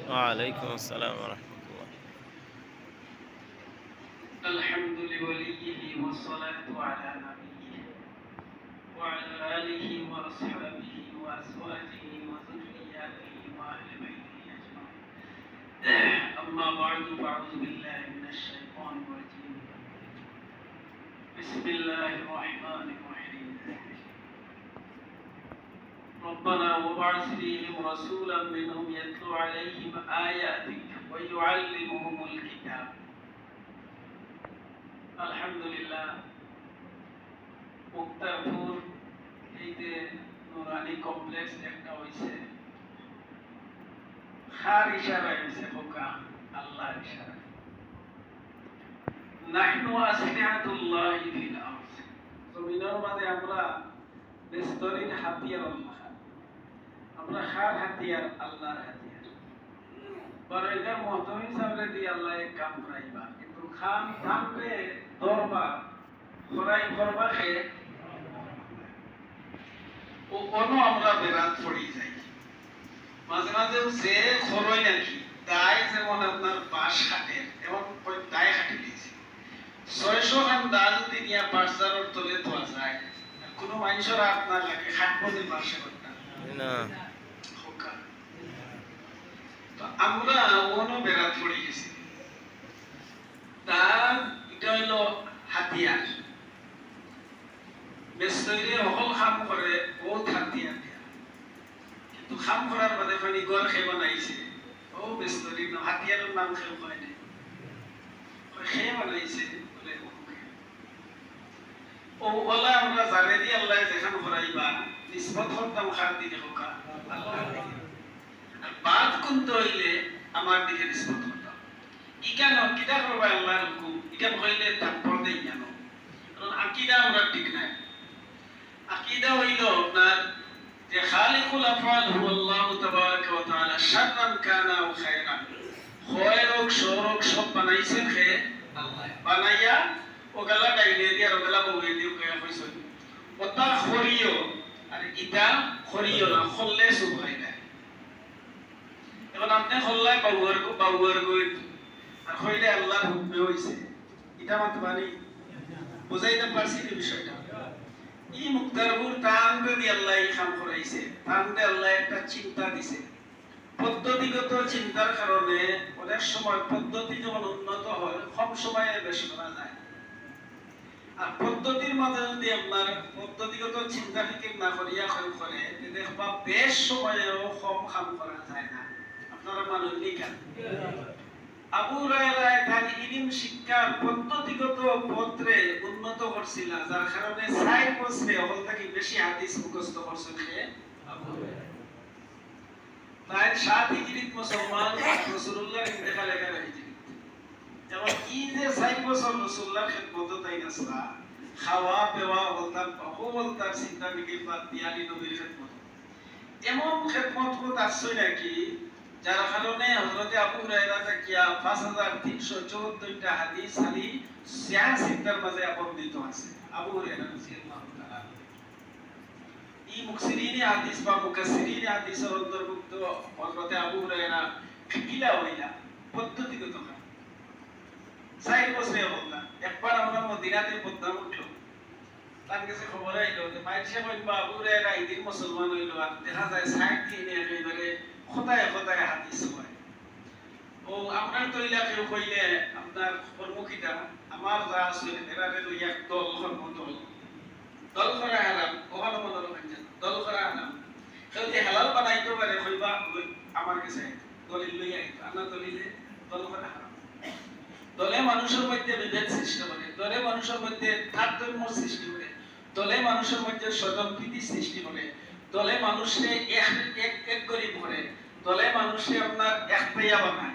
وعليكم السلام ورحمة الله. الحمد لوليه والصلاة على نبيه وعلى آله وأصحابه وأزواجه وذرياته وأهل بيته أجمعين. أما بعد فأعوذ بالله من الشيطان الرجيم. بسم الله الرحمن الرحيم. ربنا وابعث فيهم رسولا منهم يتلو عليهم آياتك ويعلمهم الكتاب. আলহামদুলিল্লাহ মুক্তারপুর এই যে নুরানি কমপ্লেক্স একটা হয়েছে খার ইশারায় হয়েছে হোকা আল্লাহর ইশারায় নাহনু আসনিআতুল্লাহি ফিল আরদ জমিনের মাঝে আমরা বেস্তরিন হাতিয়ার আল্লাহ আমরা খার হাতিয়ার আল্লাহর হাতিয়ার বড় এটা মহতম হিসাবে দিয়ে আল্লাহ এক কাম করাইবা কিন্তু খান থামরে দরবার খরাই করবা খে ও কোনো আমরা বেরাত পড়ি যাই মাঝে মাঝে যে খরই নাকি দায় যেমন আপনার বাস খাটে এবং দায় খাটি দিয়েছে 600 খান দা যদি নিয়ে পাঁচজারের তলে তোয়া যায় কোনো মানুষের আপনার লাগে খাটবো পাশে করতে না আমরা ওনো বেড়াত পড়ে গেছি তার এটা হইলো হাতিয়ার বেস্তরে অকল খাম করে বহুত হাতিয়ার কিন্তু খাম করার বাদে ফানি গড় খেয়ে বানাইছে ও বেস্তরি হাতিয়ারের নাম খেয়ে হয় নাই খেয়ে বানাইছে বলে ও ওলা আমরা জানে দিয়ে আল্লাহ যেখান করাইবা নিসবত করতাম খার দিকে হোকা আল্লাহ বাদ কুন্ত হইলে আমার দিকে নিসবত করতাম ইকানো কিতা করবা আল্লাহর হুকুম ইকান হইলে তারপর দেই জানো কারণ আকীদা আমরা ঠিক নাই আকীদা হইল আপনার যে খালিকুল আফআল হু আল্লাহু তাবারাকা ওয়া তাআলা শাররান কানা আও খায়রান খয়র হোক শর হোক সব বানাইছে খে আল্লাহ বানাইয়া ওগলা ডাইলে দিয়া ওগলা বউয়ে দিও কয়া হইছে ওটা খরিও আর ইটা খরিও না খল্লে সুবহাই না এখন আপনি হল্লায় বাউয়ার গই আর হইলে আল্লাহর হুকুমে হইছে এটা মত বানি বুঝাইতে পারছি এই বিষয়টা এই মুক্তারপুর তানবে দিয়ে আল্লাহ খাম করাইছে তানবে আল্লাহ একটা চিন্তা দিছে পদ্ধতিগত চিন্তার কারণে অনেক সময় পদ্ধতি যখন উন্নত হয় কম সময়ে বেশি করা যায় আর পদ্ধতির মাঝে যদি আপনার পদ্ধতিগত চিন্তা ফিকির না করিয়া করে দেখবা বেশ সময়েও কম কাম করা যায় না আপনারা মানুষ লিখা আবু হুরায়রা তার ইলম শিক্ষার পদ্ধতিগত পত্রে উন্নত করছিল যার কারণে 6 বছরে হল থেকে বেশি হাদিস মুখস্থ করছে সে আবু হুরায়রা তাই 7 হিজরিত মুসলমান রাসূলুল্লাহর ইন্তেকালের হিজরি যেমন এই যে 6 বছর রাসূলুল্লাহর খিদমত তাই নাসরা খাওয়া পেওয়া বলতাম বহুল তার চিন্তা ফিকির বাদ দিয়ালি নবীর খিদমত এমন খিদমত করতে আসছে নাকি যার কারণে হযরত আবু হুরায়রা তাকিয়া 5314টা হাদিস আলী 86টার মাঝে বর্ণিত আছে আবু হুরায়রা রাদিয়াল্লাহু তাআলা এই মুফসিরিনে হাদিস বা মুকাসসিরিনে হাদিসের অন্তর্ভুক্ত হযরত আবু হুরায়রা কিলা হইলা পদ্ধতিগত কাজ 6 বছরে বলতা একবার আমরা মদিনাতে পদ্মা উঠলো তার কাছে খবর আইলো যে মাইশা বলবা আবু হুরায়রা ইদিন মুসলমান হইলো আর দেখা যায় 60 দিনে একেবারে খোদায় খোদায় হাদিস হয় ও আপনার তো ইলাকায় কইলে আপনার কর্মকিটা আমার যা আছে এরারে লইয়া দল দল দল করা হারাম ওখানে মনে রাখেন দল করা হারাম যদি হালাল বানাইতে পারে কইবা আমার কাছে দলিল লইয়া আনা দলিলে দল করা হারাম দলে মানুষের মধ্যে বিভেদ সৃষ্টি করে দলে মানুষের মধ্যে তারতম্য সৃষ্টি করে দলে মানুষের মধ্যে স্বজনপ্রীতি সৃষ্টি করে দলে মানুষে এক এক করে ভরে দলে মানুষে আপনার একটাইয়া বানায়